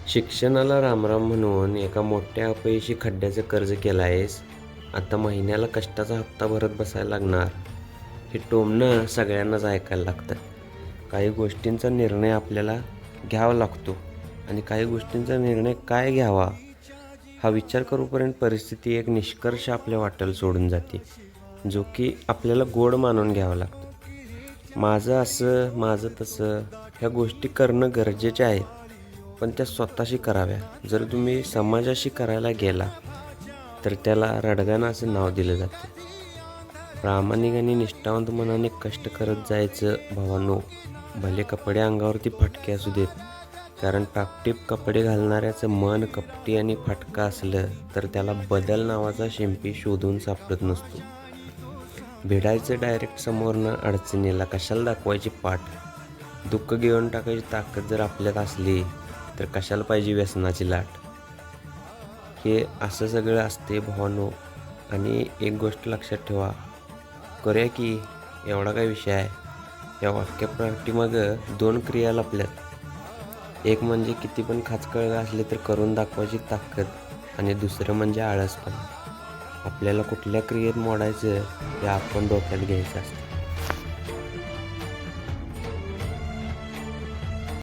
शिक्षणाला रामराम म्हणून एका मोठ्या अपयशी खड्ड्याचं कर्ज केलं आहेस. आता महिन्याला कष्टाचा हप्ता भरत बसायला लागणार. हे टोमणं सगळ्यांनाच ऐकायला लागतं. काही गोष्टींचा निर्णय आपल्याला घ्यावा लागतो आणि काही गोष्टींचा निर्णय काय घ्यावा हा विचार करूपर्यंत परिस्थिती एक निष्कर्ष आपल्या वाटेल सोडून जाते, जो की आपल्याला गोड मानून घ्यावा लागतो. माझं असं, माझं तसं ह्या गोष्टी करणं गरजेच्या आहेत, पण त्या स्वतःशी कराव्या. जर तुम्ही समाजाशी करायला गेला तर त्याला रडगाणं असं नाव दिलं जातं. प्रामाणिक आणि निष्ठावंत मनाने कष्ट करत जायचं भावांनो. भले कपडे अंगावरती फटके असू देत, कारण टापटीप कपडे घालणाऱ्याचं मन कपटी आणि फटका असलं तर त्याला बदल नावाचा शिंपी शोधून सापडत नसतो. भिडायचं डायरेक्ट समोरनं अडचणीला, कशाला दाखवायची पाठ. दुःख घेऊन टाकायची ताकद जर आपल्यात असली तर कशाला पाहिजे व्यसनाची लाट. हे असं सगळं असते भावांनो. आणि एक गोष्ट लक्षात ठेवा, करूया की, एवढा काय विषय आहे. या वाक्यप्रतीमागं दोन क्रिया लपल्यात. एक म्हणजे किती पण खाचकळगा असले तर करून दाखवायची ताकद, आणि दुसरं म्हणजे आळसपणा. आपल्याला कुठल्या क्रियेत मोडायचं हे आपण डोक्यात घ्यायचं असतं.